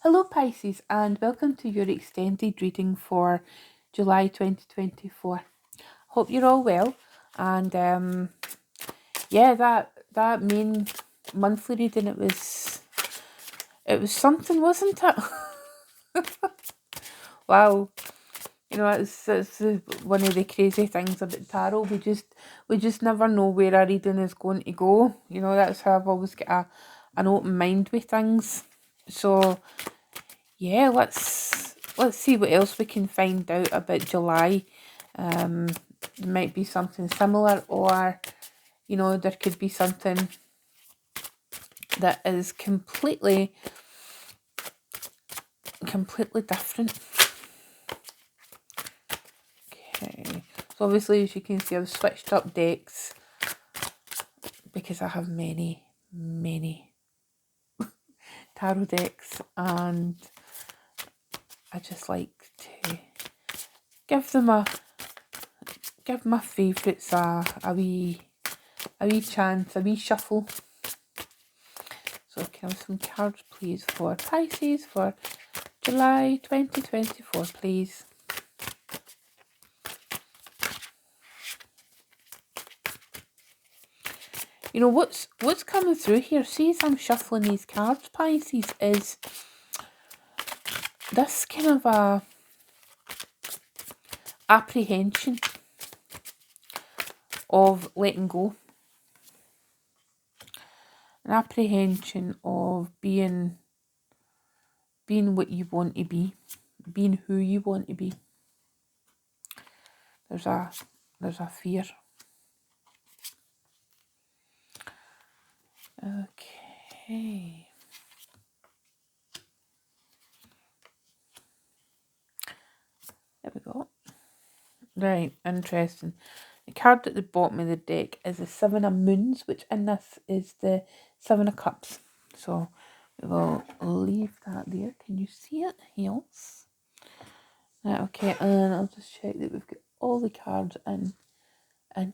Hello Pisces and welcome to your extended reading for July 2024. Hope you're all well and yeah, that main monthly reading, it was something, wasn't it? Wow. It's one of the crazy things about tarot. We just never know where a reading is going to go. That's how I've always got an open mind with things. So yeah, let's see what else we can find out about July. There might be something similar, or there could be something that is completely different. Okay, so obviously, as you can see, I've switched up decks because I have many tarot decks, and I just like to give my favourites a wee chance, a wee shuffle. So can I have some cards please for Pisces for July 2024, please. What's coming through here, see as I'm shuffling these cards, Pisces, is this kind of a apprehension of letting go. An apprehension of being what you want to be, being who you want to be. There's a fear. Okay. There we go. Right, interesting. The card at the bottom of the deck is the Seven of Moons, which in this is the Seven of Cups. So we will leave that there. Can you see it? Yes. Right, okay, and I'll just check that we've got all the cards in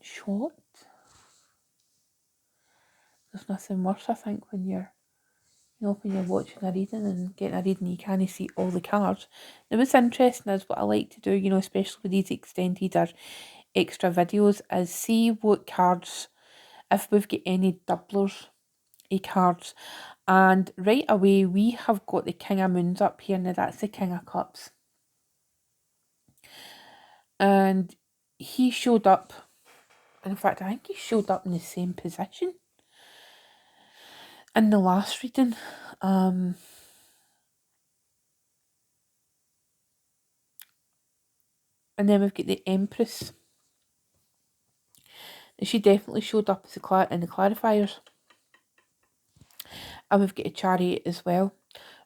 short. There's nothing worse, I think, when you're watching a reading and getting a reading, you can't see all the cards. Now, what's interesting is what I like to do, especially with these extended or extra videos, is see what cards, if we've got any doublers cards. And right away, we have got the King of Moons up here. Now, that's the King of Cups. And he showed up. In fact, I think he showed up in the same position in the last reading. And then we've got the Empress. And she definitely showed up as in the clarifiers. And we've got a Chariot as well.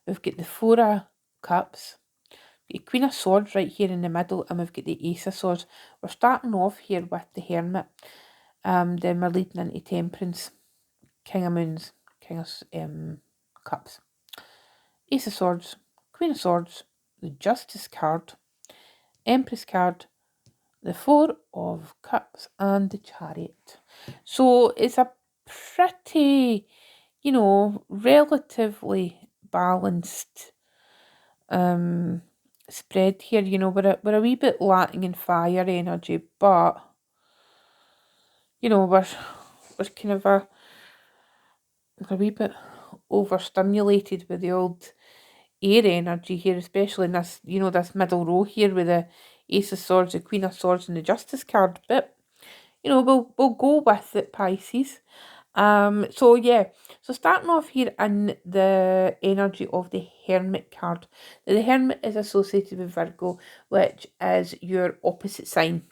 We've got the Four of Cups. We've got Queen of Swords right here in the middle. And we've got the Ace of Swords. We're starting off here with the Hermit. Then we're leading into Temperance. King of Moons. King of Cups. Ace of Swords. Queen of Swords. The Justice card. Empress card. The Four of Cups. And the Chariot. So it's a pretty, relatively balanced spread here. We're a wee bit lacking in fire energy, but we're kind of a wee bit overstimulated with the old air energy here, especially in this, this middle row here with the Ace of Swords, the Queen of Swords, and the Justice card. But we'll go with it, Pisces. So yeah, so starting off here in the energy of the Hermit card. Now, the Hermit is associated with Virgo, which is your opposite sign.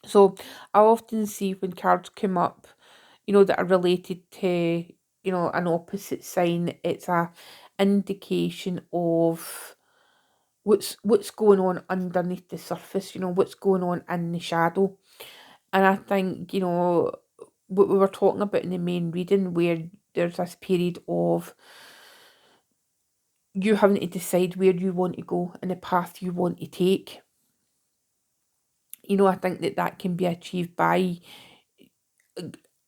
So I often see when cards come up, that are related to, an opposite sign, it's a indication of what's going on underneath the surface, what's going on in the shadow. And I think, what we were talking about in the main reading, where there's this period of you having to decide where you want to go and the path you want to take. I think that can be achieved by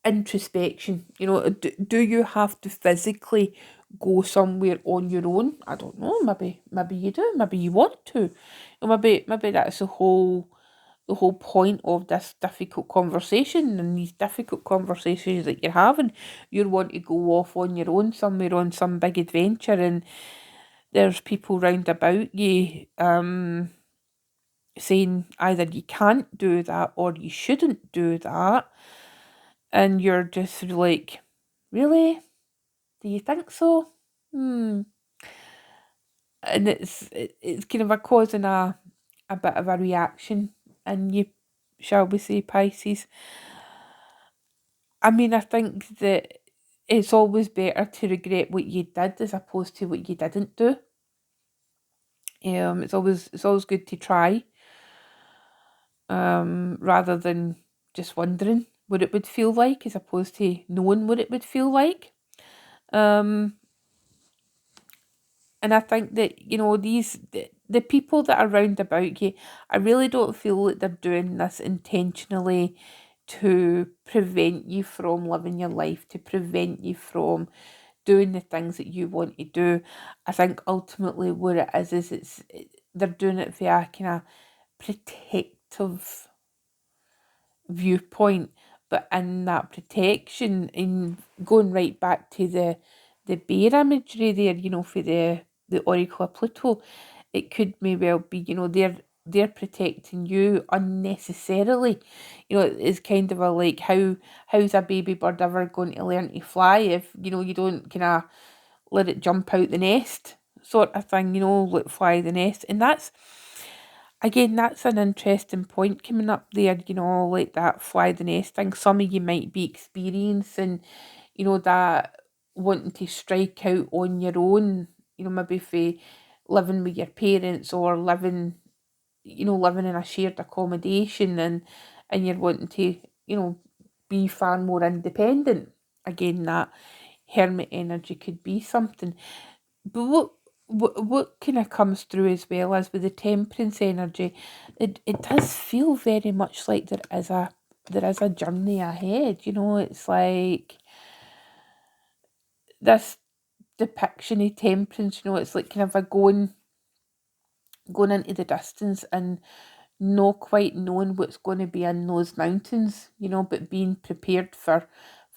introspection. Do you have to physically go somewhere on your own. I don't know, maybe you do, maybe you want to. Or maybe that's the whole point of this difficult conversation and these difficult conversations that you're having. You want to go off on your own somewhere on some big adventure, and there's people round about you saying either you can't do that or you shouldn't do that, and you're just like, really? Do you think so? Hmm. And it's kind of causing a bit of a reaction in you, shall we say, Pisces. I mean, I think that it's always better to regret what you did as opposed to what you didn't do. It's always good to try, rather than just wondering what it would feel like as opposed to knowing what it would feel like. Um, and I think that, the people that are round about you, I really don't feel that they're doing this intentionally to prevent you from living your life, to prevent you from doing the things that you want to do. I think ultimately what it is they're doing it via kind of protective viewpoint, but in that protection, in going right back to the bear imagery there, for the Oracle of Pluto, it could may well be, they're protecting you unnecessarily. It's kind of a like, how's a baby bird ever going to learn to fly if you don't kind of let it jump out the nest, sort of thing, let fly the nest. And that's an interesting point coming up there, like that fly the nest thing. Some of you might be experiencing, that wanting to strike out on your own, maybe for living with your parents or living in a shared accommodation, and you're wanting to, be far more independent. Again, that hermit energy could be something. But what kind of comes through as well as with the temperance energy, it does feel very much like there is a journey ahead. It's like this depiction of temperance. It's like kind of a going into the distance and not quite knowing what's going to be in those mountains. But being prepared for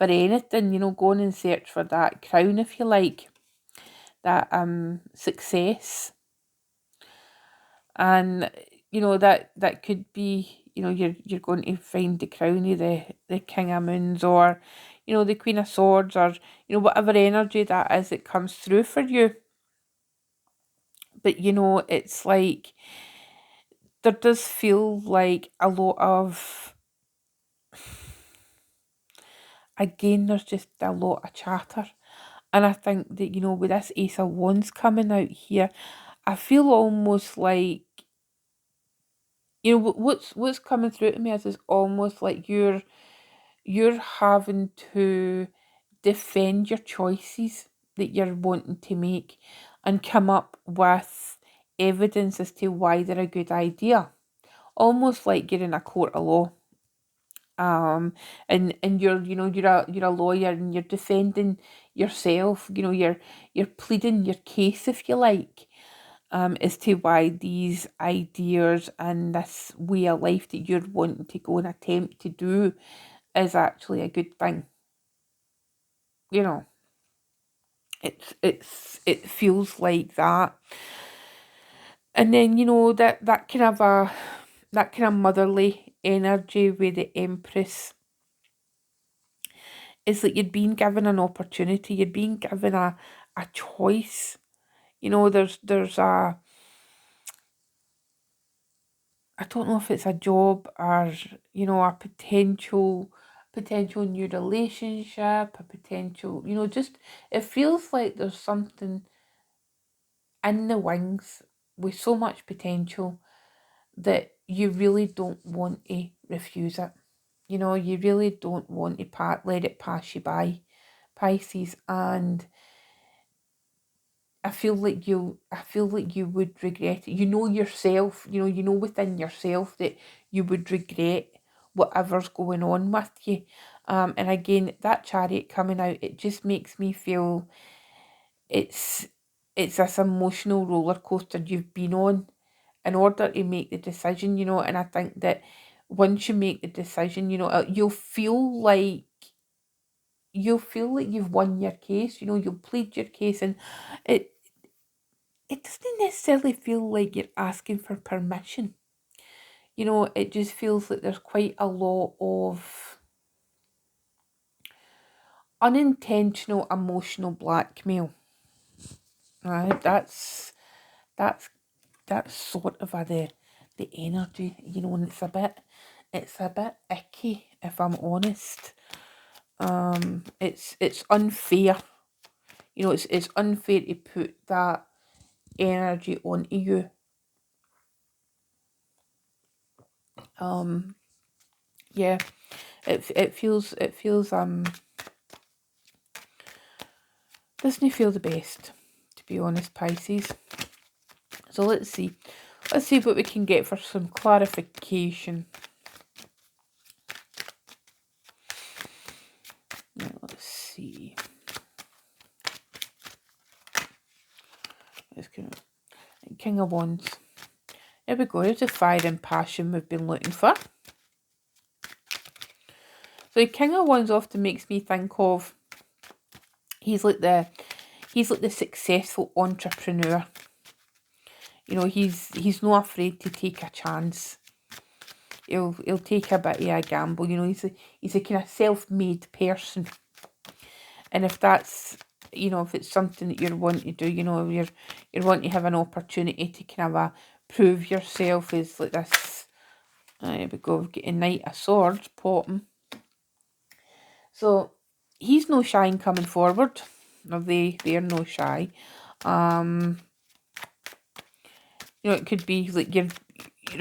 anything. Going in search for that crown, if you like, that success. And that could be, you're going to find the crown of the King of Moons, or the Queen of Swords, or whatever energy that is that comes through for you. But it's like there does feel like a lot of, again, there's just a lot of chatter. And I think that, with this Ace of Wands coming out here, I feel almost like, what's coming through to me is almost like you're having to defend your choices that you're wanting to make and come up with evidence as to why they're a good idea. Almost like you're in a court of law. And you're a lawyer, and you're defending yourself. You're pleading your case, if you like, as to why these ideas and this way of life that you're wanting to go and attempt to do is actually a good thing. It feels like that. And then that kind of motherly energy with the Empress is like you're being given an opportunity, you're being given a choice. There's I don't know if it's a job or, a potential new relationship, a potential, just, it feels like there's something in the wings with so much potential that you really don't want to refuse it. You really don't want to let it pass you by, Pisces. And I feel like you would regret it. Yourself, within yourself that you would regret whatever's going on with you. And again, that Chariot coming out, it just makes me feel it's this emotional roller coaster you've been on in order to make the decision, and I think that once you make the decision, you'll feel like you've won your case, you'll plead your case, and it it doesn't necessarily feel like you're asking for permission. It just feels like there's quite a lot of unintentional emotional blackmail. Right? That's sort of the energy, and it's a bit icky, if I'm honest. It's unfair. It's unfair to put that energy onto you. Um, yeah, it feels doesn't feel the best, to be honest, Pisces. So let's see what we can get for some clarification. Now, let's see. Let's go. King of Wands. There we go. There's the fire and passion we've been looking for. So the King of Wands often makes me think of he's like the successful entrepreneur. He's not afraid to take a chance. He'll take a bit of a gamble. He's a kind of self-made person. And if that's if it's something that you're wanting to do, you're wanting to have an opportunity to kind of prove yourself is like this. There we go. We've got a Knight of Swords popping. So he's no shy in coming forward. No, they're no shy. It could be like you're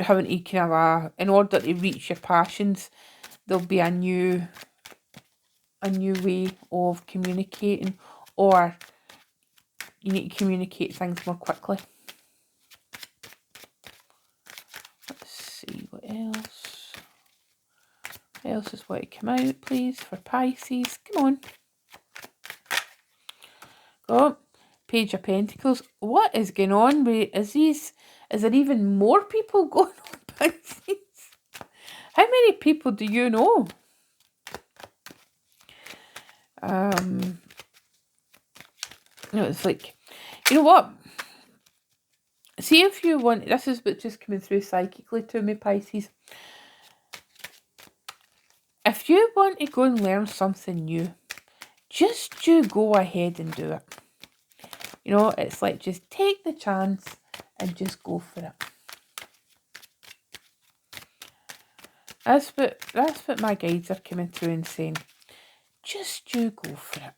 having to kind of in order to reach your passions, there'll be a new way of communicating, or you need to communicate things more quickly. Let's see what else. What else is what to come out, please, for Pisces? Come on. Oh, Page of Pentacles. What is going on with is there even more people going on, Pisces? How many people do you know? It's like, you know what? See if you want, this is what's just coming through psychically to me, Pisces. If you want to go and learn something new, just you go ahead and do it. It's like just take the chance and just go for it. That's what my guides are coming through and saying. Just you go for it.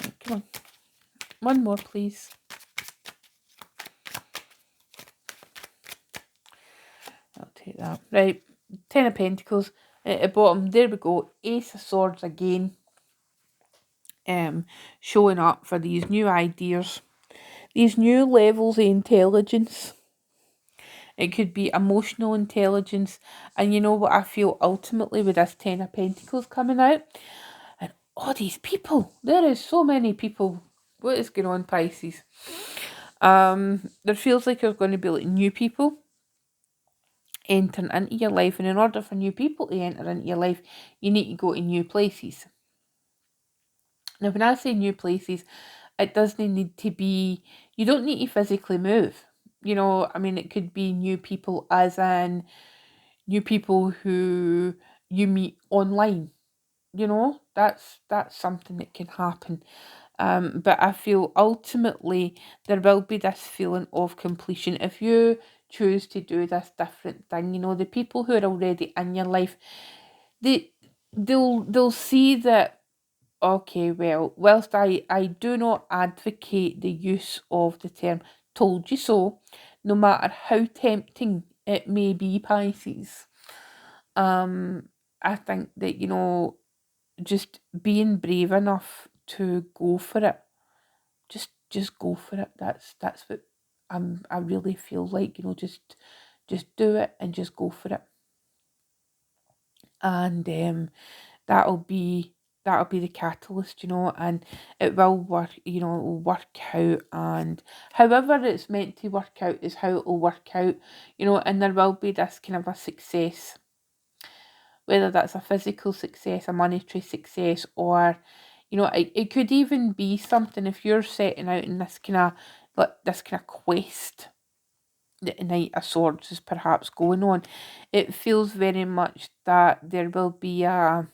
Right, come on. One more, please. I'll take that. Right. Ten of Pentacles. At the bottom, there we go. Ace of Swords again. Showing up for these new ideas. These new levels of intelligence. It could be emotional intelligence. And you know what I feel ultimately with this Ten of Pentacles coming out? And all these people. There is so many people. What is going on, Pisces? There feels like there's going to be like new people entering into your life. And in order for new people to enter into your life, you need to go to new places. Now, when I say new places, it doesn't need to be, you don't need to physically move. It could be new people as in new people who you meet online. That's something that can happen. But I feel ultimately there will be this feeling of completion. If you choose to do this different thing, the people who are already in your life, they'll see that. Okay, well, whilst I do not advocate the use of the term told you so, no matter how tempting it may be, Pisces, I think that, just being brave enough to go for it, just go for it. That's what I really feel like, just do it and just go for it. And that'll be the catalyst, you know, and it will work, you know, it will work out, and however it's meant to work out is how it will work out, you know, and there will be this kind of a success, whether that's a physical success, a monetary success, or, you know, it could even be something if you're setting out in this kind of, like, this kind of quest that the Knight of Swords is perhaps going on. It feels very much that there'll be an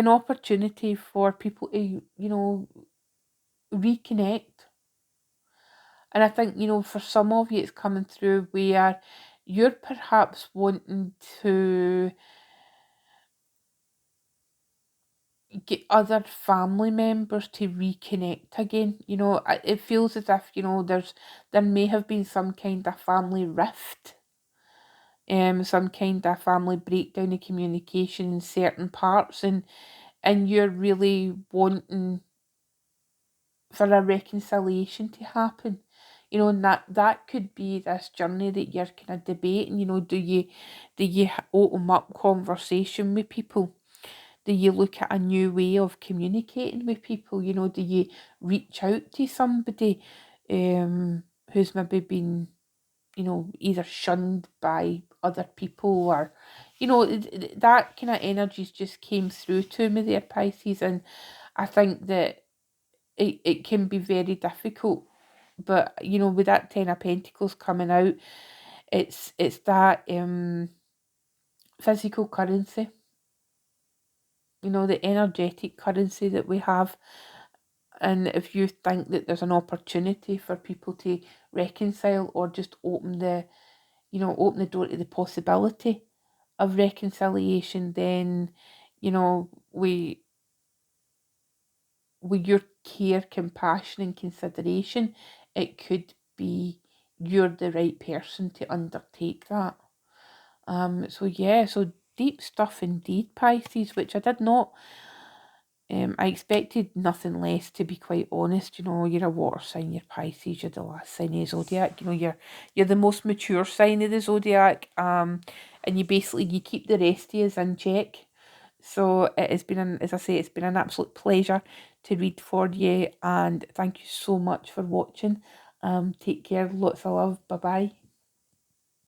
opportunity for people to, you know, reconnect. And I think, you know, for some of you, it's coming through where you're perhaps wanting to get other family members to reconnect again. You know, it feels as if, you know, there may have been some kind of family rift, some kind of family breakdown of communication in certain parts, and you're really wanting for a reconciliation to happen. You know, and that could be this journey that you're kind of debating. You know, do you open up conversation with people? Do you look at a new way of communicating with people? You know, do you reach out to somebody who's maybe been, you know, either shunned by other people, or, you know, that kind of energies just came through to me there, Pisces, and I think that it can be very difficult. But, you know, with that Ten of Pentacles coming out, it's that physical currency, you know, the energetic currency that we have. And if you think that there's an opportunity for people to reconcile, or just open the door to the possibility of reconciliation, then, you know, with your care, compassion, and consideration, it could be you're the right person to undertake that. So yeah, so deep stuff indeed, Pisces, which I did not. I expected nothing less, to be quite honest. You know, you're a water sign, you're Pisces, you're the last sign of the zodiac. You know, you're the most mature sign of the zodiac. And you keep the rest of us in check. So it has been, as I say, it's been an absolute pleasure to read for you, and thank you so much for watching. Take care, lots of love, bye bye.